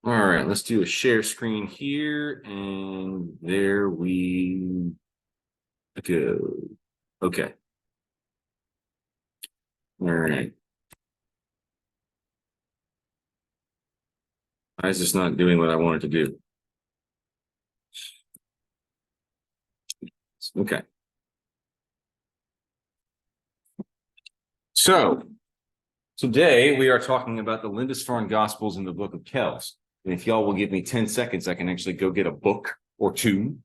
All right, let's do a share screen here, and there we go. Okay. All right. Why is this not doing what I wanted to do? Okay. So today we are talking about the Lindisfarne Gospels in the book of Kells. And if y'all will give me 10 seconds, I can actually go get a book or two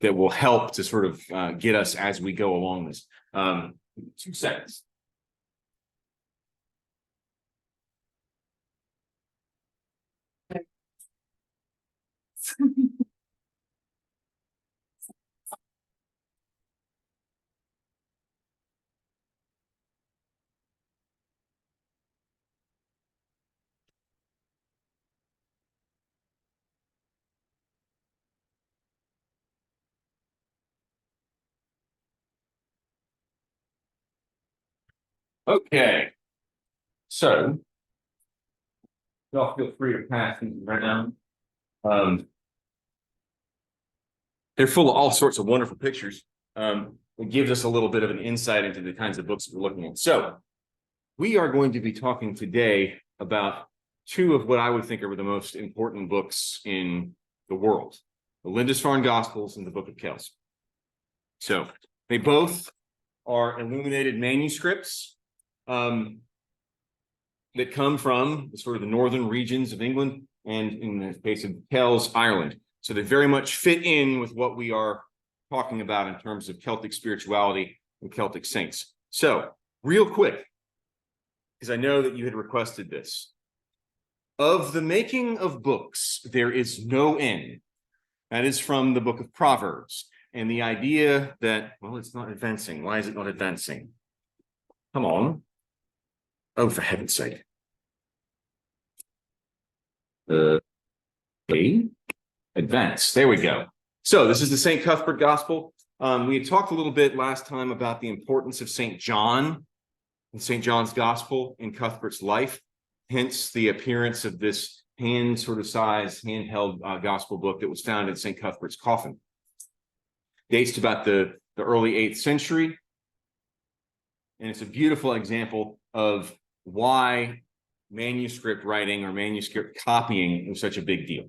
that will help to sort of get us as we go along this. 2 seconds. Okay. So y'all feel free to pass these around. They're full of all sorts of wonderful pictures. It gives us a little bit of an insight into the kinds of books we're looking at. So we are going to be talking today about two of what I would think are the most important books in the world, the Lindisfarne Gospels and the Book of Kells. So they both are illuminated manuscripts that come from sort of the northern regions of England, and in the case of Kells, Ireland. So they very much fit in with what we are talking about in terms of Celtic spirituality and Celtic saints. So real quick, because I know that you had requested this. Of the making of books, there is no end. That is from the book of Proverbs. And the idea that, well, it's not advancing. Why is it not advancing? Come on. Oh, for heaven's sake. Okay. Advance. There we go. So this is the St. Cuthbert Gospel. We had talked a little bit last time about the importance of St. John and St. John's Gospel in Cuthbert's life, hence the appearance of this handheld gospel book that was found in St. Cuthbert's coffin. Dates to about the early 8th century, and it's a beautiful example of why manuscript writing or manuscript copying was such a big deal.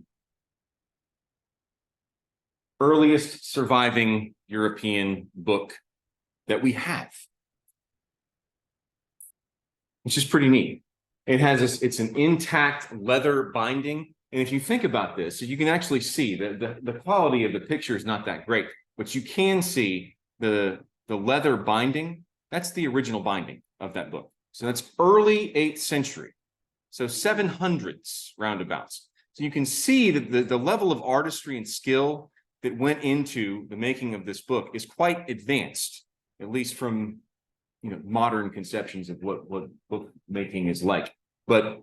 Earliest surviving European book that we have, which is pretty neat. It has this, it's an intact leather binding. And if you think about this, so you can actually see the quality of the picture is not that great, but you can see the leather binding. That's the original binding of that book. So that's early 8th century. So 700s roundabouts. So you can see that the level of artistry and skill that went into the making of this book is quite advanced, at least from modern conceptions of what book making is like. But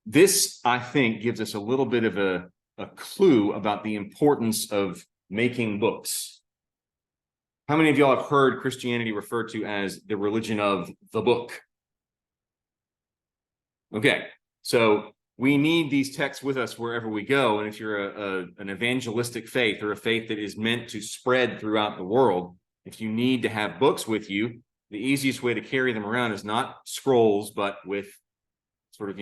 this, I think, gives us a little bit of a clue about the importance of making books. How many of y'all have heard Christianity referred to as the religion of the book? Okay, so we need these texts with us wherever we go. And if you're an evangelistic faith, or a faith that is meant to spread throughout the world, if you need to have books with you, the easiest way to carry them around is not scrolls, but with sort of,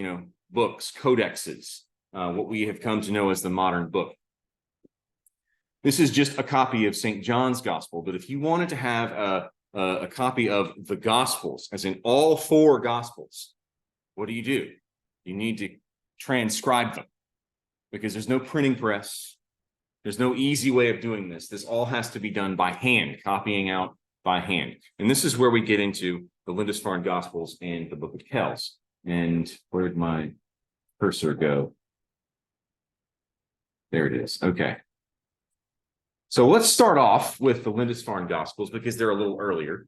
books, codexes, what we have come to know as the modern book. This is just a copy of St. John's Gospel, but if you wanted to have a copy of the Gospels, as in all 4 Gospels, what do? You need to transcribe them, because there's no printing press. There's no easy way of doing this. This all has to be done by hand, copying out by hand. And this is where we get into the Lindisfarne Gospels and the Book of Kells. And where did my cursor go? There it is. Okay. So let's start off with the Lindisfarne Gospels, because they're a little earlier.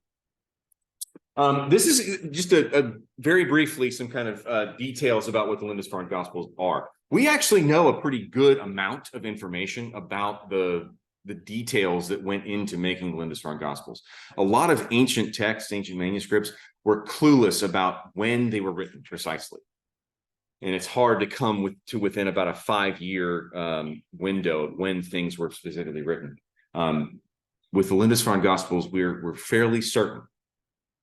This is just a very briefly some kind of details about what the Lindisfarne Gospels are. We actually know a pretty good amount of information about the details that went into making the Lindisfarne Gospels. A lot of ancient texts, ancient manuscripts, were clueless about when they were written precisely. and it's hard to come to within about a 5-year window of when things were specifically written. With the Lindisfarne Gospels, we're fairly certain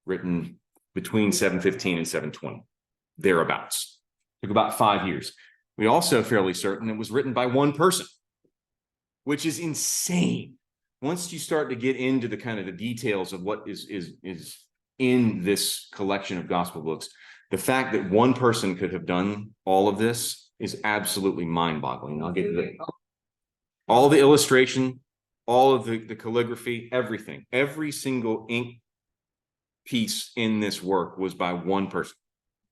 written between 715 and 720, thereabouts. Took about 5 years. We also fairly certain it was written by one person, which is insane. Once you start to get into the kind of the details of what is in this collection of gospel books, the fact that one person could have done all of this is absolutely mind-boggling. I'll get to that. All the illustration, all of the calligraphy, everything, every single ink piece in this work was by one person,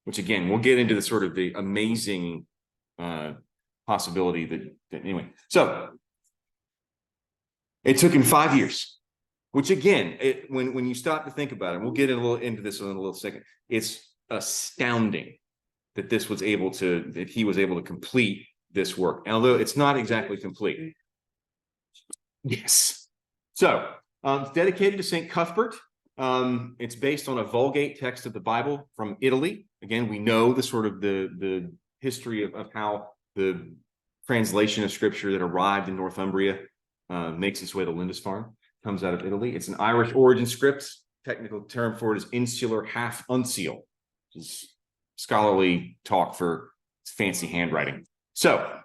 which again, we'll get into the sort of the amazing possibility that anyway. So it took him 5 years, which again, when you stop to think about it, we'll get a little into this in a little second. It's astounding that he was able to complete this work, although it's not exactly complete. Yes. So it's dedicated to Saint Cuthbert. It's based on a Vulgate text of the Bible from Italy. Again, we know the sort of the history of how the translation of scripture that arrived in Northumbria makes its way to Lindisfarne, comes out of Italy. It's an Irish origin script. Technical term for it is insular half uncial, which is scholarly talk for fancy handwriting. So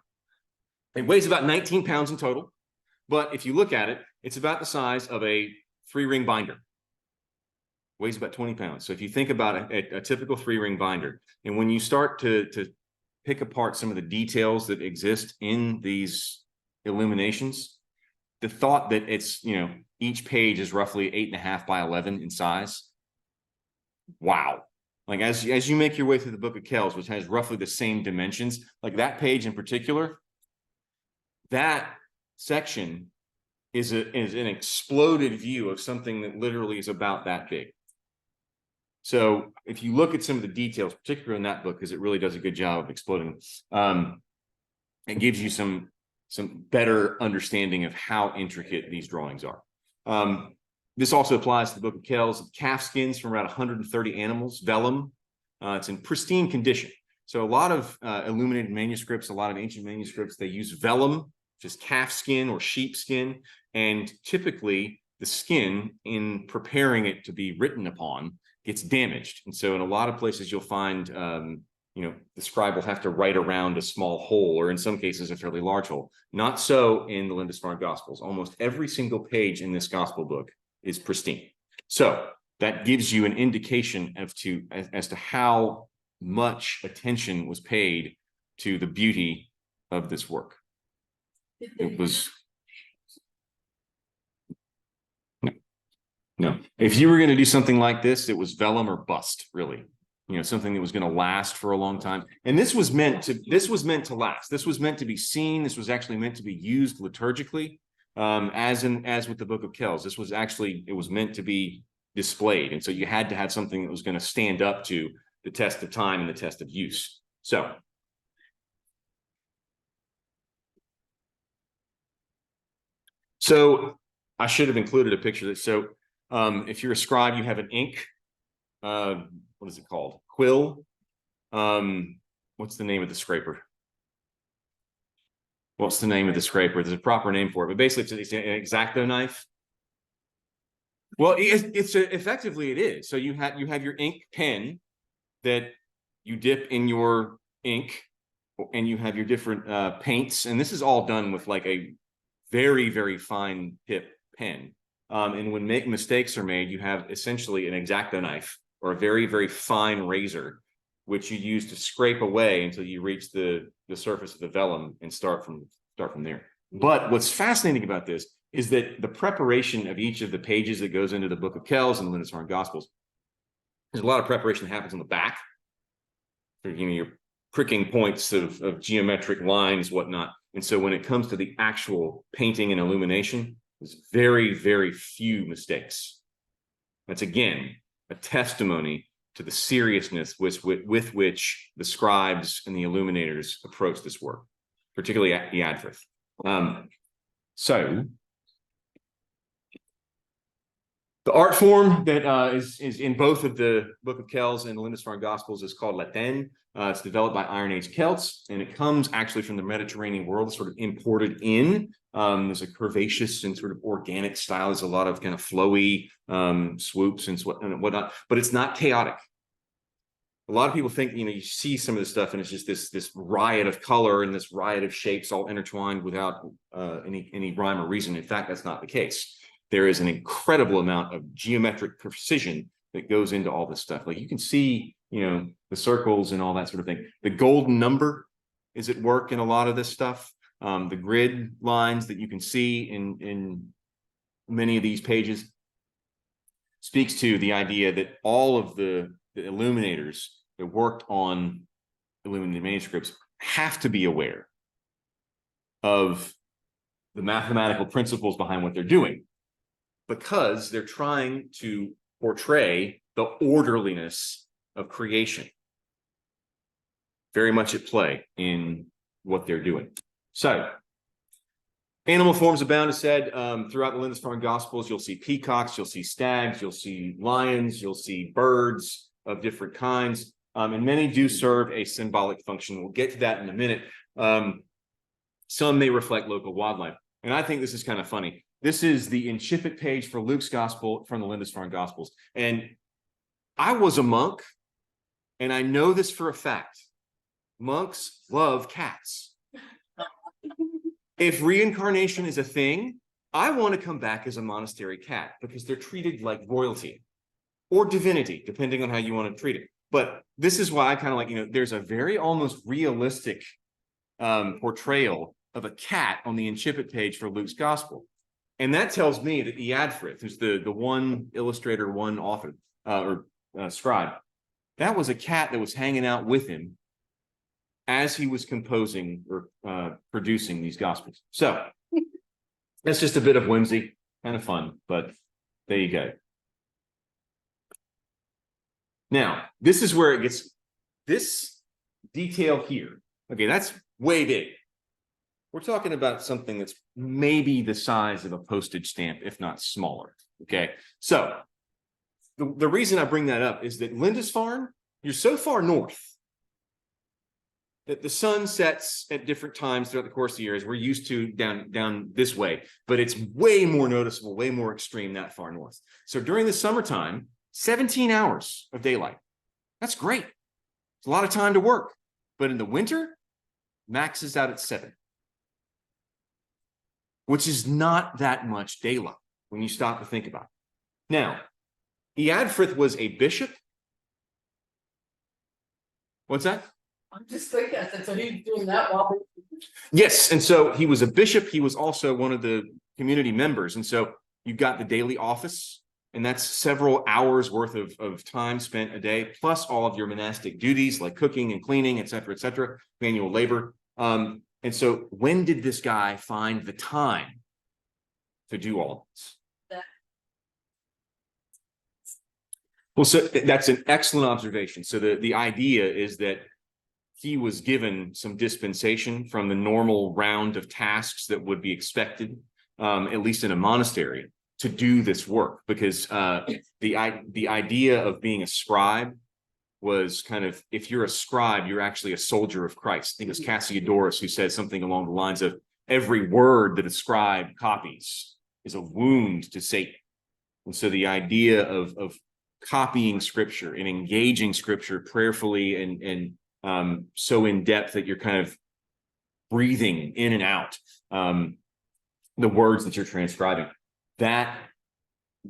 it weighs about 19 pounds in total, but if you look at it, it's about the size of a 3-ring binder. Weighs about 20 pounds. So if you think about a typical 3-ring binder, and when you start to pick apart some of the details that exist in these illuminations, the thought that it's, each page is roughly 8.5 by 11 in size. Wow. Like as you make your way through the book of Kells, which has roughly the same dimensions, like that page in particular, that section is an exploded view of something that literally is about that big. So if you look at some of the details, particularly in that book, because it really does a good job of exploding, it gives you some better understanding of how intricate these drawings are. This also applies to the book of Kells. Calf skins from around 130 animals, vellum. It's in pristine condition. So a lot of illuminated manuscripts, a lot of ancient manuscripts, they use vellum, which is calf skin or sheep skin. And typically the skin, in preparing it to be written upon, gets damaged. And so in a lot of places you'll find, the scribe will have to write around a small hole, or in some cases a fairly large hole. Not so in the Lindisfarne Gospels. Almost every single page in this gospel book is pristine. So that gives you an indication as to how much attention was paid to the beauty of this work. It was no. If you were going to do something like this, it was vellum or bust, really. Something that was going to last for a long time. And this was meant to last. This was meant to be seen. This was actually meant to be used liturgically, as with the book of Kells. It was meant to be displayed. And so you had to have something that was going to stand up to the test of time and the test of use. So I should have included a picture of this. So if you're a scribe, you have an ink. What is it called? Quill. What's the name of the scraper? What's the name of the scraper? There's a proper name for it, but basically it's an X-Acto knife. Well, effectively it is. So you have your ink pen that you dip in your ink, and you have your different paints, and this is all done with like a very, very fine tip pen. And when mistakes are made, you have essentially an X-Acto knife, or a very, very fine razor, which you use to scrape away until you reach the surface of the vellum and start from there. But what's fascinating about this is that the preparation of each of the pages that goes into the book of Kells and the Lindisfarne Gospels, there's a lot of preparation that happens on the back. You're pricking points of geometric lines, whatnot. And so when it comes to the actual painting and illumination, there's very, very few mistakes. That's, again, a testimony to the seriousness with which the scribes and the illuminators approach this work, particularly at Eadfrith. So the art form that is in both of the Book of Kells and the Lindisfarne Gospels is called Latin. It's developed by Iron Age Celts, and it comes actually from the Mediterranean world, sort of imported in. There's a curvaceous and sort of organic style. There's a lot of kind of flowy swoops and whatnot, but it's not chaotic. A lot of people think, you see some of this stuff and it's just this riot of color and this riot of shapes all intertwined without any rhyme or reason. In fact, that's not the case. There is an incredible amount of geometric precision that goes into all this stuff. Like you can see, the circles and all that sort of thing. The golden number is at work in a lot of this stuff. The grid lines that you can see in many of these pages speaks to the idea that all of the illuminators that worked on illuminated manuscripts have to be aware of the mathematical principles behind what they're doing, because they're trying to portray the orderliness of creation. Very much at play in what they're doing. So, animal forms abound, is said. Throughout the Lindisfarne Gospels, you'll see peacocks, you'll see stags, you'll see lions, you'll see birds of different kinds, and many do serve a symbolic function. We'll get to that in a minute. Some may reflect local wildlife, and I think this is kind of funny. This is the incipit page for Luke's Gospel from the Lindisfarne Gospels, and I was a monk, and I know this for a fact. Monks love cats. If reincarnation is a thing, I want to come back as a monastery cat because they're treated like royalty or divinity, depending on how you want to treat it. But this is why I kind of like, there's a very almost realistic portrayal of a cat on the incipit page for Luke's Gospel. And that tells me that Eadfrith, who's the one illustrator, one author, or scribe, that was a cat that was hanging out with him as he was composing or producing these Gospels. So that's just a bit of whimsy, kind of fun, but there you go. Now, this is where it gets, this detail here, okay, that's way big. We're talking about something that's maybe the size of a postage stamp, if not smaller, okay? So the reason I bring that up is that Lindisfarne, you're so far north that the sun sets at different times throughout the course of the year, as we're used to down this way, but it's way more noticeable, way more extreme that far north. So during the summertime, 17 hours of daylight. That's great. It's a lot of time to work. But in the winter, maxes out at 7, which is not that much daylight when you stop to think about it. Now, Eadfrith was a bishop. What's that? I'm just thinking, I said, so he's doing that while. Yes, and so he was a bishop. He was also one of the community members. And so you've got the daily office, and that's several hours worth of time spent a day, plus all of your monastic duties like cooking and cleaning, et cetera, manual labor. And so when did this guy find the time to do all this? Well, so that's an excellent observation. So the idea is that he was given some dispensation from the normal round of tasks that would be expected, at least in a monastery, to do this work, because the idea of being a scribe was kind of, if you're a scribe, you're actually a soldier of Christ. I think it was Cassiodorus who said something along the lines of, every word that a scribe copies is a wound to Satan. And so the idea of copying scripture and engaging scripture prayerfully and so in depth that you're kind of breathing in and out the words that you're transcribing, that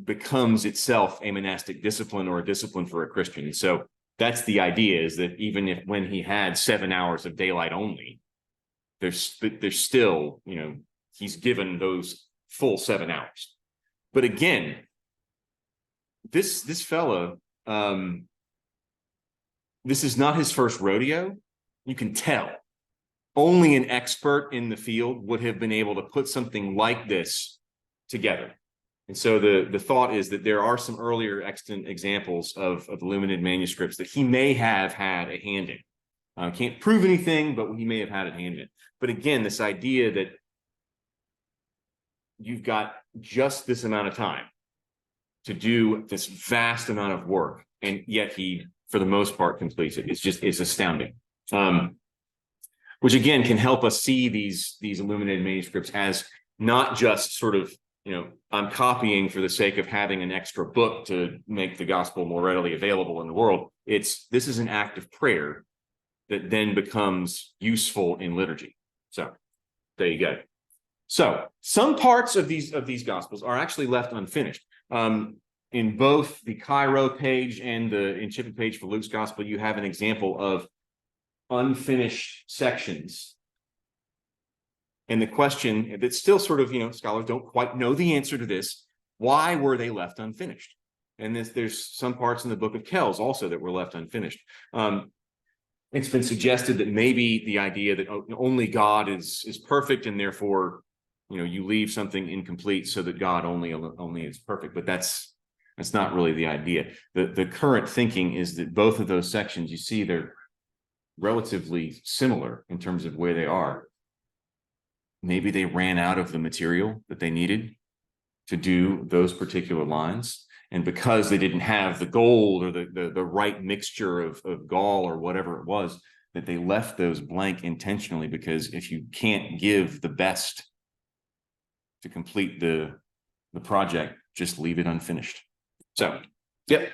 becomes itself a monastic discipline or a discipline for a Christian. So that's the idea, is that even if when he had 7 hours of daylight only, there's still, he's given those full 7 hours. But again, this fella, this is not his first rodeo. You can tell. Only an expert in the field would have been able to put something like this together. And so the thought is that there are some earlier extant examples of illuminated manuscripts that he may have had a hand in. Can't prove anything, but he may have had a hand in it. But again, this idea that you've got just this amount of time to do this vast amount of work, and yet he for the most part, completes it. It's astounding. Which again can help us see these illuminated manuscripts as not just sort of, I'm copying for the sake of having an extra book to make the gospel more readily available in the world. This is an act of prayer that then becomes useful in liturgy. So there you go. So some parts of these gospels are actually left unfinished. In both the Cairo page and the incipit page for Luke's gospel, you have an example of unfinished sections. And the question that's still sort of, scholars don't quite know the answer to this. Why were they left unfinished? And there's some parts in the book of Kells also that were left unfinished. It's been suggested that maybe the idea that only God is perfect, and therefore, you leave something incomplete so that God only is perfect. But that's not really the idea. The current thinking is that both of those sections, you see, they're relatively similar in terms of where they are. Maybe they ran out of the material that they needed to do those particular lines. And because they didn't have the gold or the right mixture of gall or whatever it was, that they left those blank intentionally, because if you can't give the best to complete the project, just leave it unfinished. So, yep.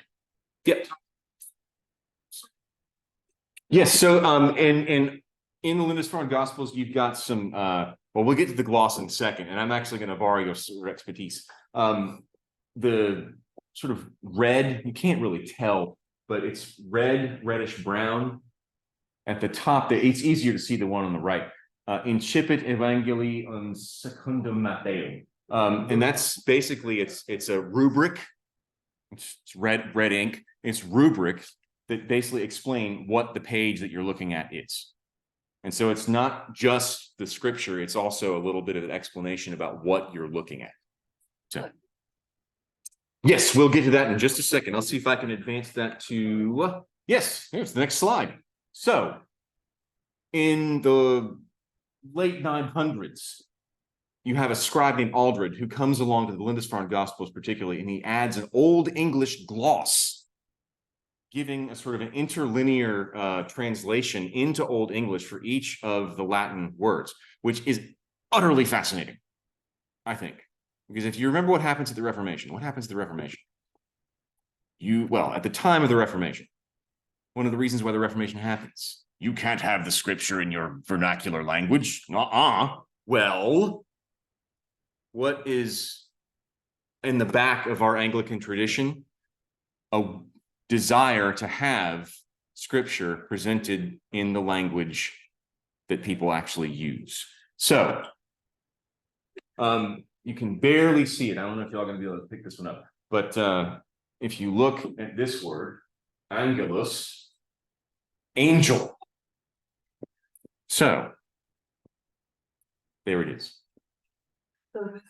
Yes, so in the Lindisfarne Gospels, you've got some, well, we'll get to the gloss in a second, and I'm actually going to borrow your expertise. The sort of red, you can't really tell, but it's reddish brown at the top. It's easier to see the one on the right. Incipit Evangelii on Secundum Mattheum. And that's basically, it's a rubric. It's red ink. It's rubric that basically explain what the page that you're looking at is. And so it's not just the scripture, it's also a little bit of an explanation about what you're looking at. So, yes, we'll get to that in just a second. I'll see if I can advance that to, yes, here's the next slide. So, in the late 900s, you have a scribe named Aldred who comes along to the Lindisfarne Gospels particularly, and he adds an Old English gloss, giving a sort of an interlinear translation into Old English for each of the Latin words, which is utterly fascinating, I think. Because if you remember what happens at the Reformation, well, at the time of the Reformation, one of the reasons why the Reformation happens, you can't have the scripture in your vernacular language. Well, what is in the back of our Anglican tradition? A desire to have scripture presented in the language that people actually use. So, you can barely see it. I don't know if y'all going to be able to pick this one up, but if you look at this word, angelus, angel. So, there it is. Oh,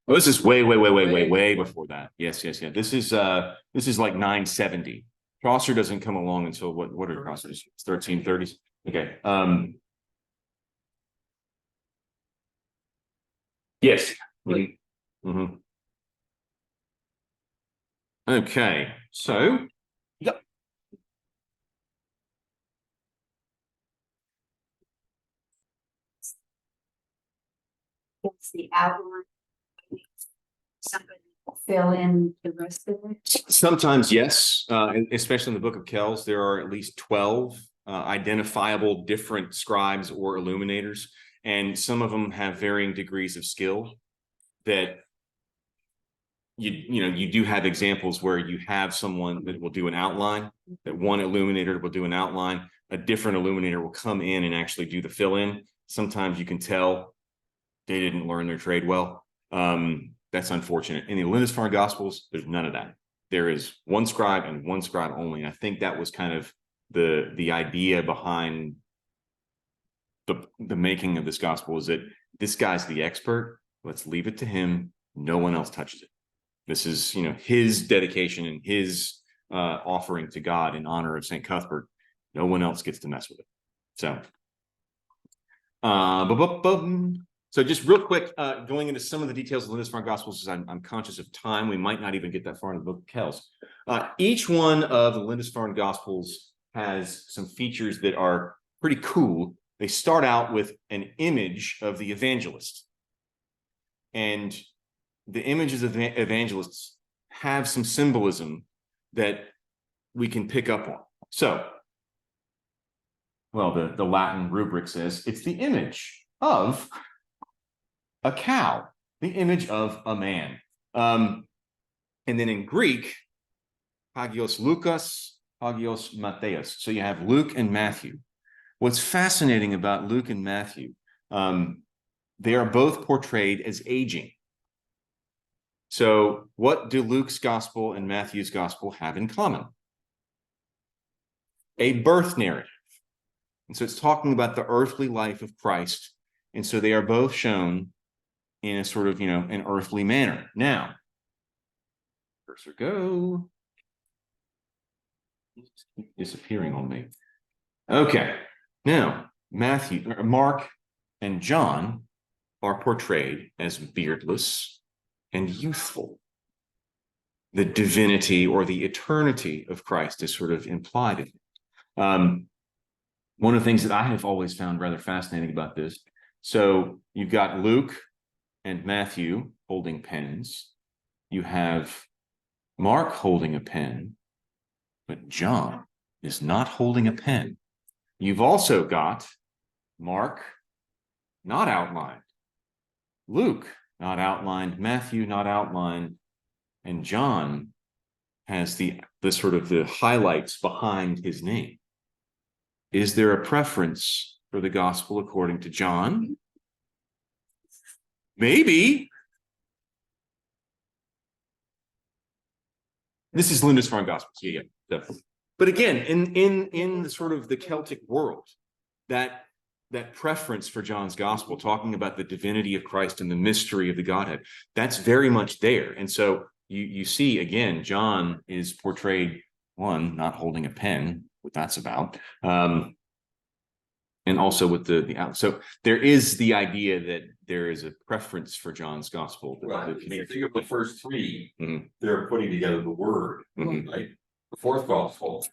this is way before that. Yes. This is like 970. Chaucer doesn't come along until what are Chaucer's? It's 1330s. Okay. Yes. Mm-hmm. Okay. So, yep. It's the outline. Somebody fill in the rest of it. Sometimes, yes. Especially in the book of Kells, there are at least 12 identifiable different scribes or illuminators, and some of them have varying degrees of skill. That you do have examples where you have someone that will do an outline, that one illuminator will do an outline, a different illuminator will come in and actually do the fill-in. Sometimes you can tell they didn't learn their trade well. That's unfortunate. In the Lindisfarne Gospels, there's none of that. There is one scribe and one scribe only. And I think that was kind of the idea behind the making of this gospel, is that this guy's the expert. Let's leave it to him. No one else touches it. This is, his dedication and his offering to God in honor of St. Cuthbert. No one else gets to mess with it. So, So just real quick, going into some of the details of the Lindisfarne Gospels, because I'm conscious of time. We might not even get that far in the book of Kells. Each one of the Lindisfarne Gospels has some features that are pretty cool. They start out with an image of the evangelist. And the images of the evangelists have some symbolism that we can pick up on. So, well, the Latin rubric says it's the image of a cow, the image of a man. And then in Greek, Hagios Lukas, Hagios Matthias. So you have Luke and Matthew. What's fascinating about Luke and Matthew, they are both portrayed as aging. So what do Luke's gospel and Matthew's gospel have in common? A birth narrative. And so it's talking about the earthly life of Christ. And so they are both shown in a sort of, an earthly manner. Now, cursor go. Just keep disappearing on me. Okay. Now, Mark and John are portrayed as beardless and youthful. The divinity or the eternity of Christ is sort of implied in it. One of the things that I have always found rather fascinating about this, so you've got Luke and Matthew holding pens. You have Mark holding a pen, but John is not holding a pen. You've also got Mark not outlined, Luke not outlined, Matthew not outlined, and John has the sort of the highlights behind his name. Is there a preference for the gospel according to John? Maybe. This is Lindisfarne Gospels. Yeah, definitely. But again, in the sort of the Celtic world, that preference for John's gospel, talking about the divinity of Christ and the mystery of the Godhead, that's very much there. And so you see, again, John is portrayed, one, not holding a pen, what that's about, and also with the so there is the idea that there is a preference for John's gospel. Right. If you think of the first three, Mhm. they're putting together the word, Mhm. right? The fourth gospel,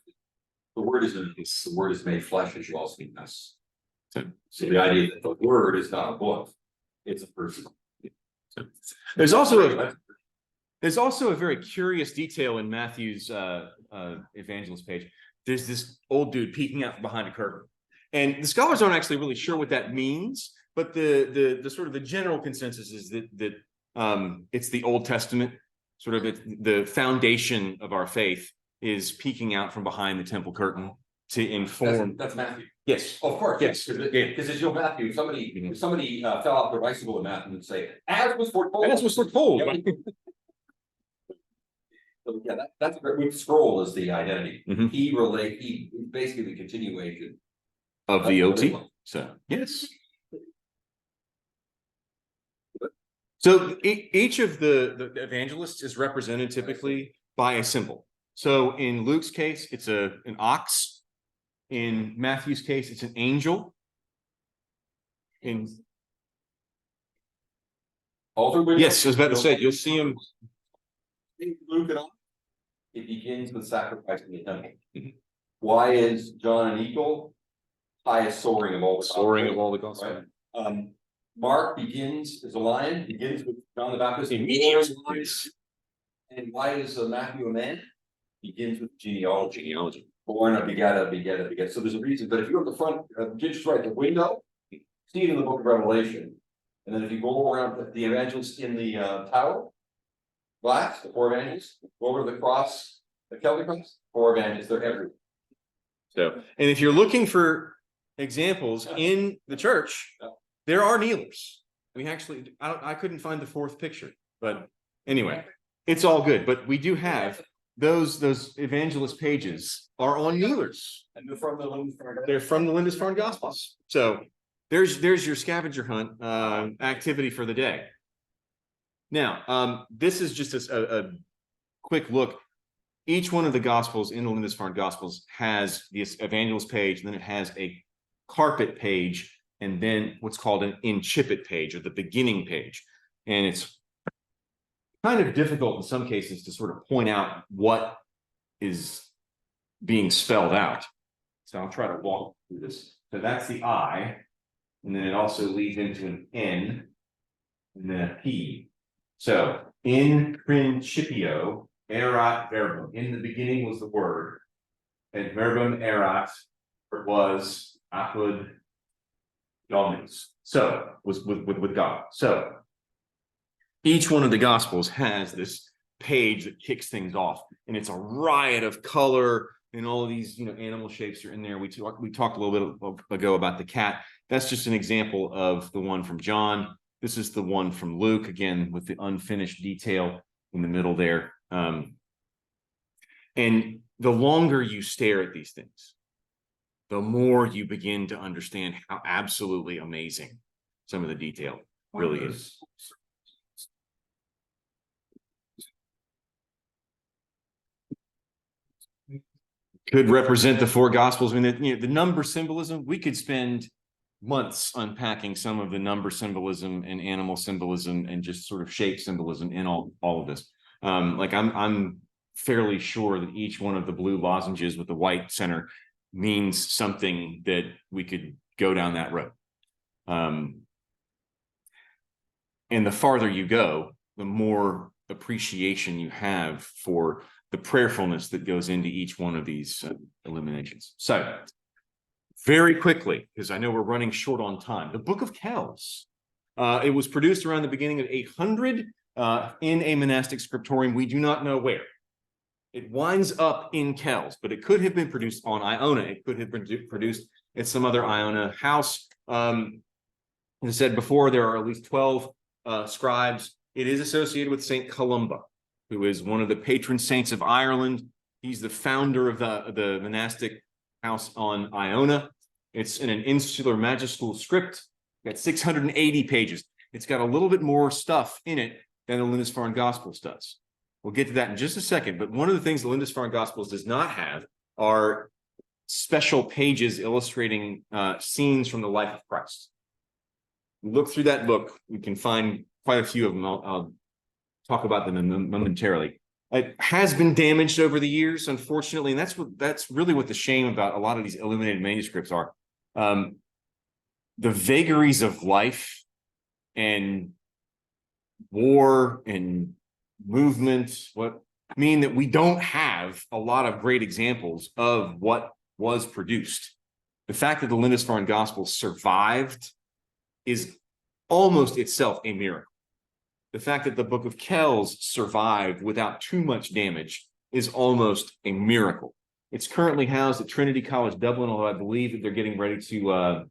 the word is made flesh, as you all see us. So the idea that the word is not a book, it's a person. There's also a very curious detail in Matthew's evangelist page. There's this old dude peeking out from behind a curtain. And the scholars aren't actually really sure what that means, but the sort of the general consensus is that it's the Old Testament, sort of the foundation of our faith is peeking out from behind the temple curtain to inform. That's Matthew. Yes. Of course, Yes. Because as you'll Matthew, if somebody fell off their bicycle in Matthew and say, as was foretold. And that's what's foretold. So yeah, that's a great scroll is the identity. Mhm. He's basically the continuation Of the OT. So yes. So each of the evangelists is represented typically by a symbol. So in Luke's case, it's an ox. In Matthew's case, it's an angel. Yes, I was about to say, you'll see him. Luke and all. It begins with sacrifice in the temple. Why is John an eagle? Highest soaring of all the gospel. Right? Mark begins as a lion, begins with John the Baptist. And why is Matthew a man? Begins with genealogy. Born of beget. So there's a reason. But if you go to the front, just right, the window, see it in the book of Revelation. And then if you go around the evangelists in the tower, glass, the four evangelists, go over to the cross, the Celtic cross, four evangelists, they're everywhere. So, and if you're looking for examples in the church, there are kneelers. We actually, I couldn't find the fourth picture, but anyway, it's all good. But we do have those evangelist pages are on kneelers. And they're from the Lindisfarne. They're from the Lindisfarne Gospels. So there's your scavenger hunt activity for the day. Now, this is just a quick look. Each one of the Gospels in the Lindisfarne Gospels has this evangelist page, and then it has a carpet page and then what's called an incipit page, or the beginning page. And it's kind of difficult in some cases to sort of point out what is being spelled out. So I'll try to walk through this. So that's the I, and then it also leads into an N, and then a P. So in principio erat verbum. In the beginning was the word, and verbum erat was apud Dominus. So was with God. So each one of the Gospels has this page that kicks things off, and it's a riot of color, and all of these, animal shapes are in there. We talked a little bit ago about the cat. That's just an example of the one from John. This is the one from Luke, again, with the unfinished detail in the middle there. And the longer you stare at these things, the more you begin to understand how absolutely amazing some of the detail really is. Could represent the four Gospels. I mean, the number symbolism, we could spend months unpacking some of the number symbolism and animal symbolism and just sort of shape symbolism in all of this. Like I'm fairly sure that each one of the blue lozenges with the white center means something that we could go down that road. And the farther you go, the more appreciation you have for the prayerfulness that goes into each one of these illuminations. So very quickly, because I know we're running short on time, the Book of Kells. It was produced around the beginning of 800 in a monastic scriptorium. We do not know where. It winds up in Kells, but it could have been produced on Iona. It could have been produced at some other Iona house. As I said before, there are at least 12 scribes. It is associated with Saint Columba, who is one of the patron saints of Ireland. He's the founder of the monastic house on Iona. It's in an insular majuscule script. It's got 680 pages. It's got a little bit more stuff in it than the Lindisfarne Gospels does. We'll get to that in just a second. But one of the things the Lindisfarne Gospels does not have are special pages illustrating scenes from the life of Christ. Look through that book. We can find quite a few of them. I'll talk about them momentarily. It has been damaged over the years, unfortunately, and that's really what the shame about a lot of these illuminated manuscripts are. The vagaries of life and war and movement mean that we don't have a lot of great examples of what was produced. The fact that the Lindisfarne Gospel survived is almost itself a miracle. The fact that the Book of Kells survived without too much damage is almost a miracle. It's currently housed at Trinity College Dublin, although I believe that they're getting ready to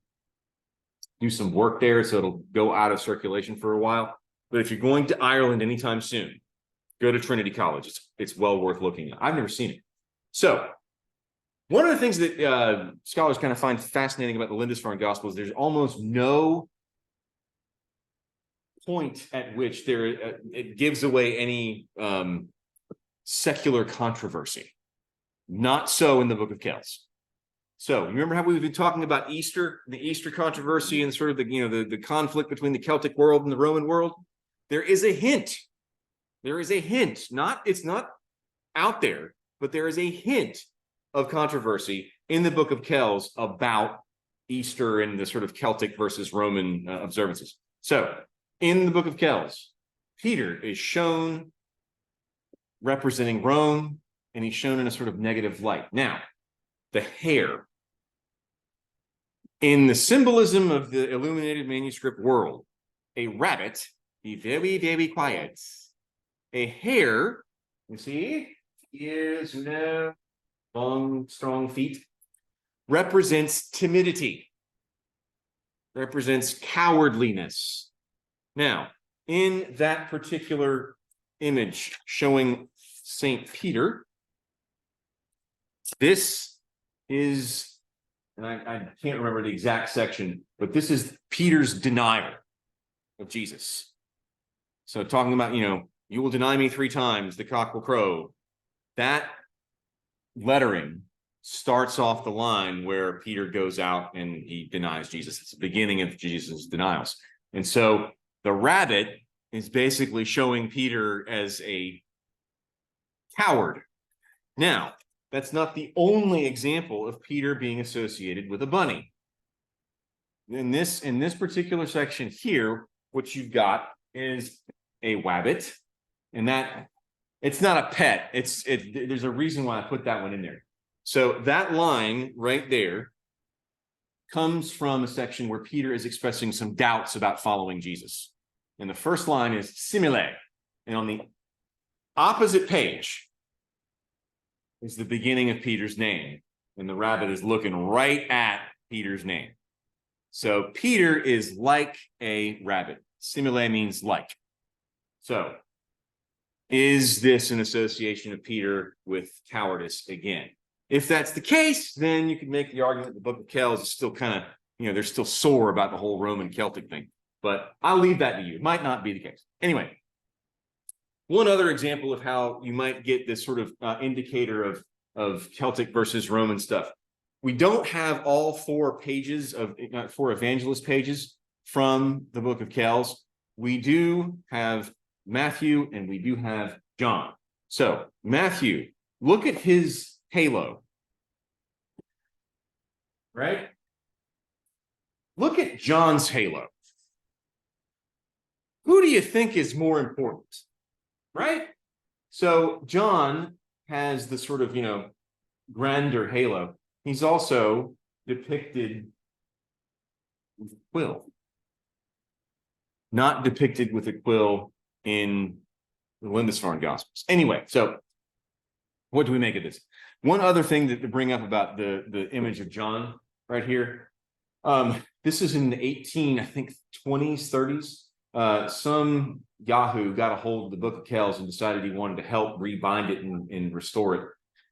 do some work there, so it'll go out of circulation for a while. But if you're going to Ireland anytime soon, go to Trinity College. It's well worth looking at. I've never seen it. So one of the things that scholars kind of find fascinating about the Lindisfarne Gospel is there's almost no point at which it gives away any secular controversy. Not so in the Book of Kells. So remember how we've been talking about Easter, the Easter controversy, and sort of the conflict between the Celtic world and the Roman world? There is a hint. There is a hint. It's not out there, but there is a hint of controversy in the Book of Kells about Easter and the sort of Celtic versus Roman observances. So in the Book of Kells, Peter is shown representing Rome, and he's shown in a sort of negative light. Now, the hair. In the symbolism of the illuminated manuscript world, a rabbit, be very, very quiet. A hare, you see, ears, long, strong feet, represents timidity, represents cowardliness. Now, in that particular image showing Saint Peter, this is, and I can't remember the exact section, but this is Peter's denial of Jesus. So talking about, you will deny me 3 times, the cock will crow. That lettering starts off the line where Peter goes out and he denies Jesus. It's the beginning of Jesus' denials. And so the rabbit is basically showing Peter as a coward. Now, that's not the only example of Peter being associated with a bunny. In this particular section here, what you've got is a wabbit, and that it's not a pet. There's a reason why I put that one in there. So that line right there comes from a section where Peter is expressing some doubts about following Jesus. And the first line is simile. And on the opposite page is the beginning of Peter's name. And the rabbit is looking right at Peter's name. So Peter is like a rabbit. Simile means like. So is this an association of Peter with cowardice again? If that's the case, then you could make the argument the book of Kells is still kind of, they're still sore about the whole Roman Celtic thing. But I'll leave that to you. It might not be the case. Anyway, one other example of how you might get this sort of indicator of Celtic versus Roman stuff. We don't have all 4 pages of 4 evangelist pages from the book of Kells. We do have Matthew and we do have John. So Matthew, look at his halo. Right? Look at John's halo. Who do you think is more important? Right? So John has the sort of, grander halo. He's also depicted with a quill. Not depicted with a quill in the Lindisfarne Gospels. Anyway, so what do we make of this? One other thing to bring up about the image of John right here. This is in the 20s, 30s. Some Yahoo got a hold of the book of Kells and decided he wanted to help rebind it and restore it,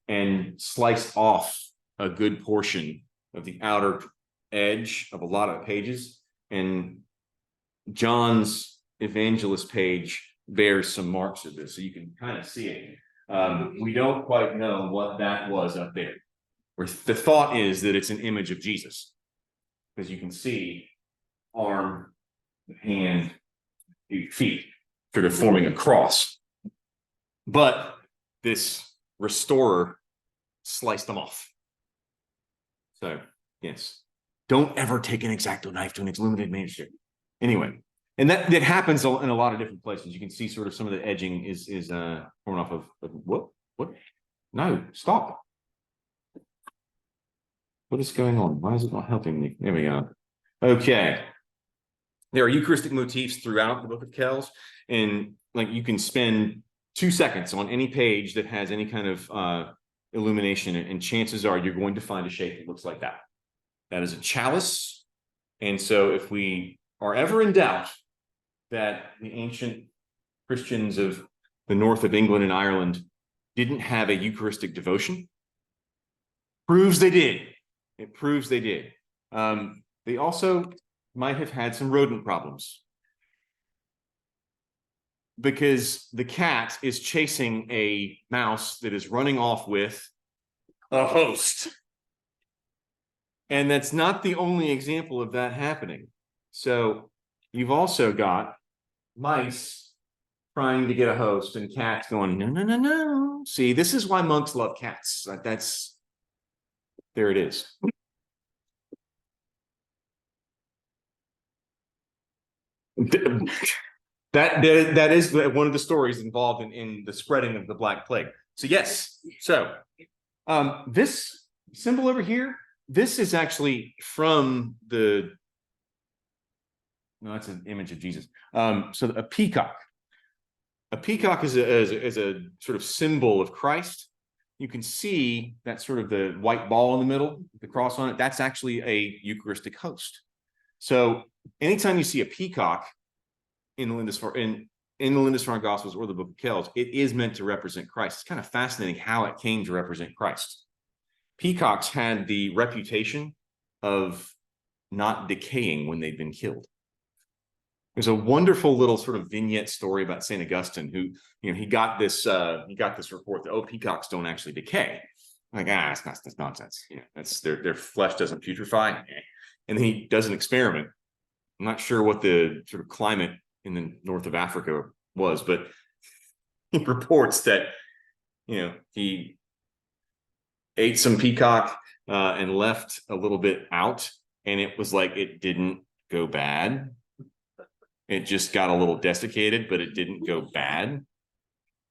and sliced off a good portion of the outer edge of a lot of pages. And John's Evangelist page bears some marks of this, so you can kind of see it. We don't quite know what that was up there. The thought is that it's an image of Jesus, because you can see arm, hand, feet, sort of forming a cross. But this restorer sliced them off. So, yes, don't ever take an X-Acto knife to an illuminated manuscript. Anyway, and that happens in a lot of different places. You can see sort of some of the edging is torn off of what? No, stop. What is going on? Why is it not helping me? There we go. Okay. There are Eucharistic motifs throughout the book of Kells, and like you can spend 2 seconds on any page that has any kind of illumination, and chances are you're going to find a shape that looks like that. That is a chalice. And so if we are ever in doubt that the ancient Christians of the north of England and Ireland didn't have a Eucharistic devotion, proves they did. It proves they did. They also might have had some rodent problems, because the cat is chasing a mouse that is running off with a host. And that's not the only example of that happening. So you've also got mice trying to get a host and cats going, no, no, no, no. See, this is why monks love cats. There it is. That is one of the stories involved in the spreading of the Black Plague. So yes, so this symbol over here, this is actually from no, that's an image of Jesus. So a peacock. A peacock is a sort of symbol of Christ. You can see that sort of the white ball in the middle, the cross on it. That's actually a Eucharistic host. So anytime you see a peacock in the Lindisfarne Gospels or the Book of Kells, it is meant to represent Christ. It's kind of fascinating how it came to represent Christ. Peacocks had the reputation of not decaying when they'd been killed. There's a wonderful little sort of vignette story about St. Augustine, who, he got this report that, peacocks don't actually decay. Like, that's nonsense. You know, that's their flesh doesn't putrefy. And then he does an experiment. I'm not sure what the sort of climate in the north of Africa was, but he reports that, you know, he ate some peacock and left a little bit out, and it was like it didn't go bad. It just got a little desiccated, but it didn't go bad.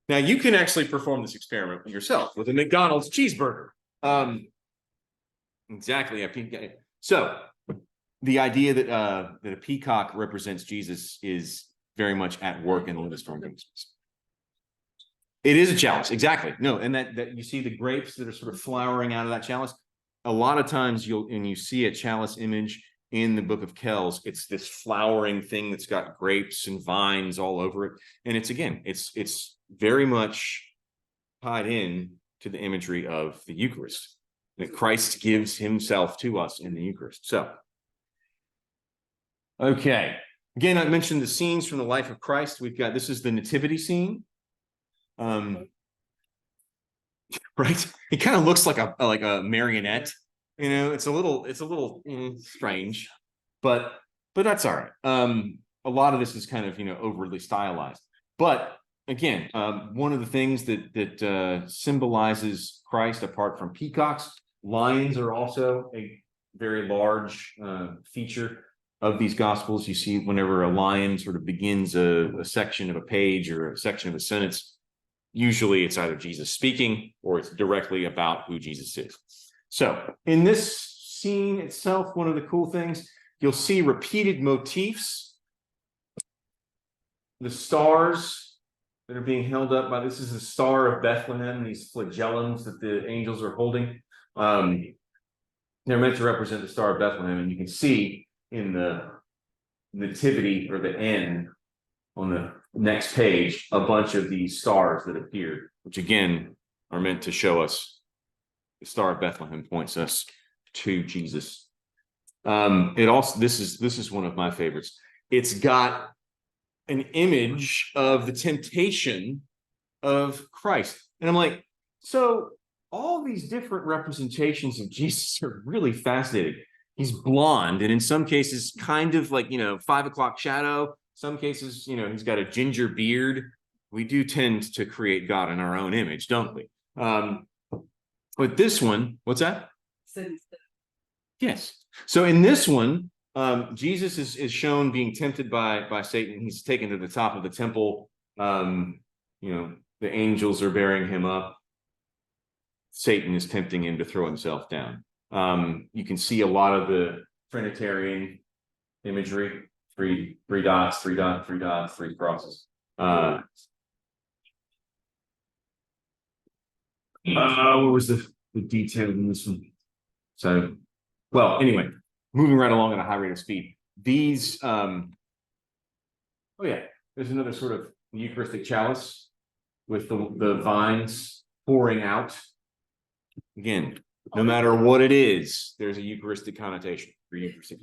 Now you can actually perform this experiment yourself with a McDonald's cheeseburger. Exactly. So the idea that that a peacock represents Jesus is very much at work in the Lindisfarne. It is a chalice, exactly. No, and that you see the grapes that are sort of flowering out of that chalice. A lot of times you see a chalice image in the book of Kells, it's this flowering thing that's got grapes and vines all over it. And it's very much tied in to the imagery of the Eucharist, that Christ gives himself to us in the Eucharist. So, okay. Again, I mentioned the scenes from the life of Christ. This is the nativity scene. Right? It kind of looks like a marionette. You know, it's a little strange, but that's all right. A lot of this is kind of, you know, overly stylized. But again, one of the things that symbolizes Christ apart from peacocks, lions are also a very large feature of these gospels. You see whenever a lion sort of begins a section of a page or a section of a sentence, usually it's either Jesus speaking or it's directly about who Jesus is. So in this scene itself, one of the cool things, you'll see repeated motifs. The stars that are being held up by, this is the Star of Bethlehem, these flagellums that the angels are holding. They're meant to represent the Star of Bethlehem, and you can see in the nativity or the N on the next page a bunch of these stars that appeared, which again are meant to show us the Star of Bethlehem points us to Jesus. It also, this is one of my favorites. It's got an image of the temptation of Christ. And I'm like, so all these different representations of Jesus are really fascinating. He's blonde, and in some cases, kind of like, you know, 5 o'clock shadow. Some cases, you know, he's got a ginger beard. We do tend to create God in our own image, don't we? But this one, what's that? Yes. So in this one, Jesus is shown being tempted by Satan. He's taken to the top of the temple. You know, the angels are bearing him up. Satan is tempting him to throw himself down. You can see a lot of the Trinitarian imagery, three dots, 3 crosses. What was the detail in this one? So, well, anyway, moving right along at a high rate of speed. These, oh yeah, there's another sort of Eucharistic chalice with the vines pouring out. Again, no matter what it is, there's a Eucharistic connotation for Eucharistic.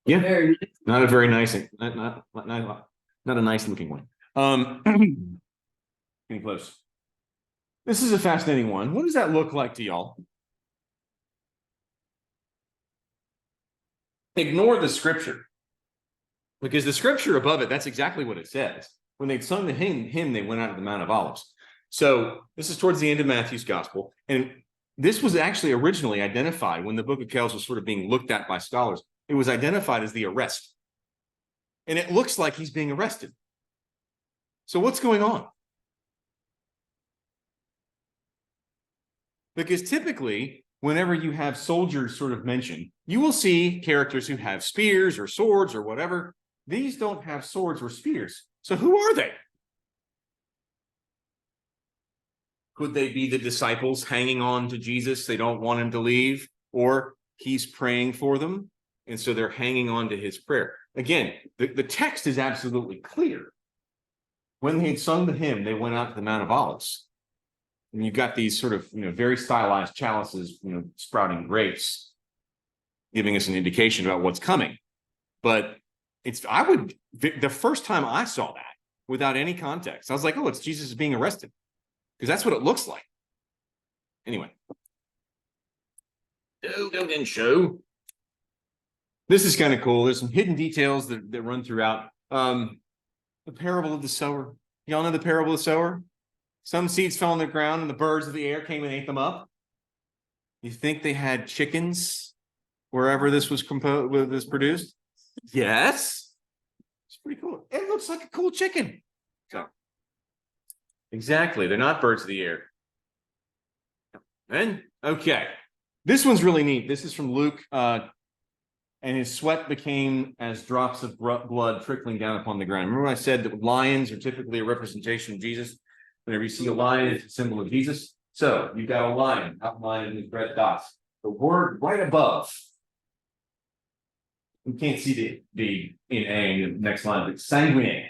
Yeah, not a very nice, not a nice looking one. Getting close. This is a fascinating one. What does that look like to y'all? Ignore the scripture, because the scripture above it, that's exactly what it says. When they'd sung the hymn, they went out of the Mount of Olives. So this is towards the end of Matthew's gospel. And this was actually originally identified when the book of Kells was sort of being looked at by scholars. It was identified as the arrest. And it looks like he's being arrested. So what's going on? Because typically, whenever you have soldiers sort of mentioned, you will see characters who have spears or swords or whatever. These don't have swords or spears. So who are they? Could they be the disciples hanging on to Jesus? They don't want him to leave, or he's praying for them, and so they're hanging on to his prayer. Again, the text is absolutely clear. When they had sung the hymn, they went out to the Mount of Olives. And you've got these sort of, you know, very stylized chalices, you know, sprouting grapes, giving us an indication about what's coming. But the first time I saw that, without any context. I was like, oh, it's Jesus being arrested. Because that's what it looks like. Anyway. Don't show. This is kind of cool. There's some hidden details that run throughout. The parable of the sower. Y'all know the parable of the sower? Some seeds fell on the ground and the birds of the air came and ate them up. You think they had chickens wherever this was produced? Yes. It's pretty cool. It looks like a cool chicken. So exactly. They're not birds of the air. And okay. This one's really neat. This is from Luke. And his sweat became as drops of blood trickling down upon the ground. Remember when I said that lions are typically a representation of Jesus? Whenever you see a lion, it's a symbol of Jesus. So you've got a lion outlined in these red dots. The word right above. You can't see the in A in the next line, but sanguine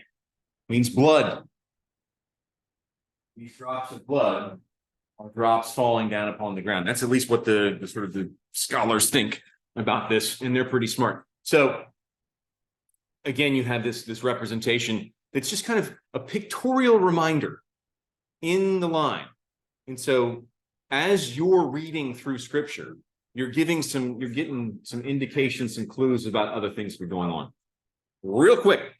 means blood. These drops of blood are drops falling down upon the ground. That's at least what the sort of the scholars think about this, and they're pretty smart. So again, you have this representation that's just kind of a pictorial reminder in the line. And so as you're reading through scripture, you're getting some indications, some clues about other things that are going on. Real quick.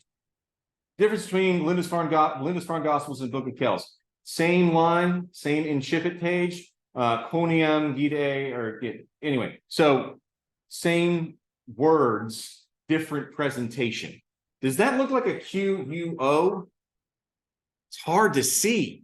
Difference between Lindisfarne Gospels and Book of Kells. Same line, same incipit page, Quoniam Gide, or anyway. So same words, different presentation. Does that look like a QUO? It's hard to see.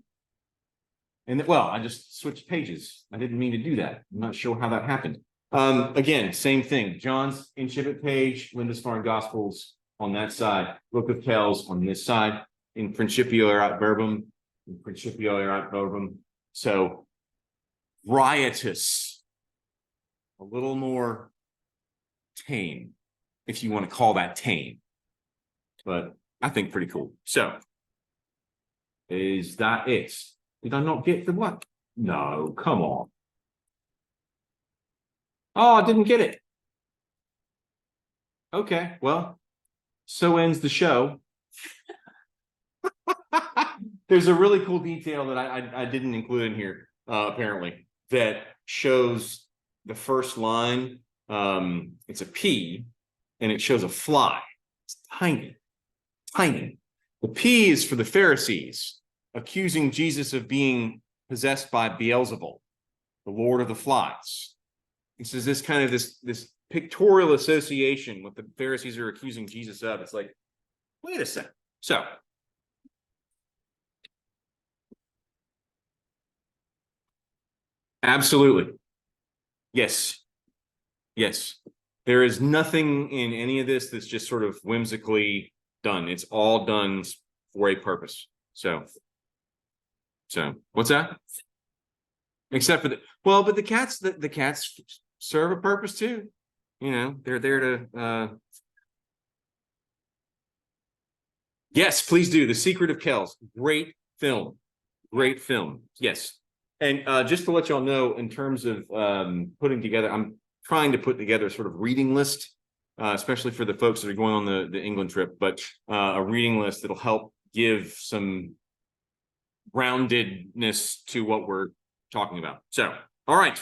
And well, I just switched pages. I didn't mean to do that. I'm not sure how that happened. Again, same thing. John's incipit page, Lindisfarne Gospels on that side, Book of Kells on this side, in Principio erat verbum, So riotous, a little more tame, if you want to call that tame, but I think pretty cool. So is that it? Did I not get the what? No, come on. Oh, I didn't get it. Okay, well, so ends the show. There's a really cool detail that I didn't include in here, apparently, that shows the first line. It's a P, and it shows a fly. It's tiny, tiny. The P is for the Pharisees, accusing Jesus of being possessed by Beelzebul, the Lord of the Flies. He says this kind of this pictorial association what the Pharisees are accusing Jesus of. It's like, wait a second. So absolutely. Yes. Yes. There is nothing in any of this that's just sort of whimsically done. It's all done for a purpose. So what's that? Except for but the cats serve a purpose too. You know, they're there to yes, please do. The Secret of Kells. Great film. Great film. Yes. And just to let y'all know, in terms of putting together, I'm trying to put together a sort of reading list, especially for the folks that are going on the England trip, but a reading list that'll help give some groundedness to what we're talking about. So, all right.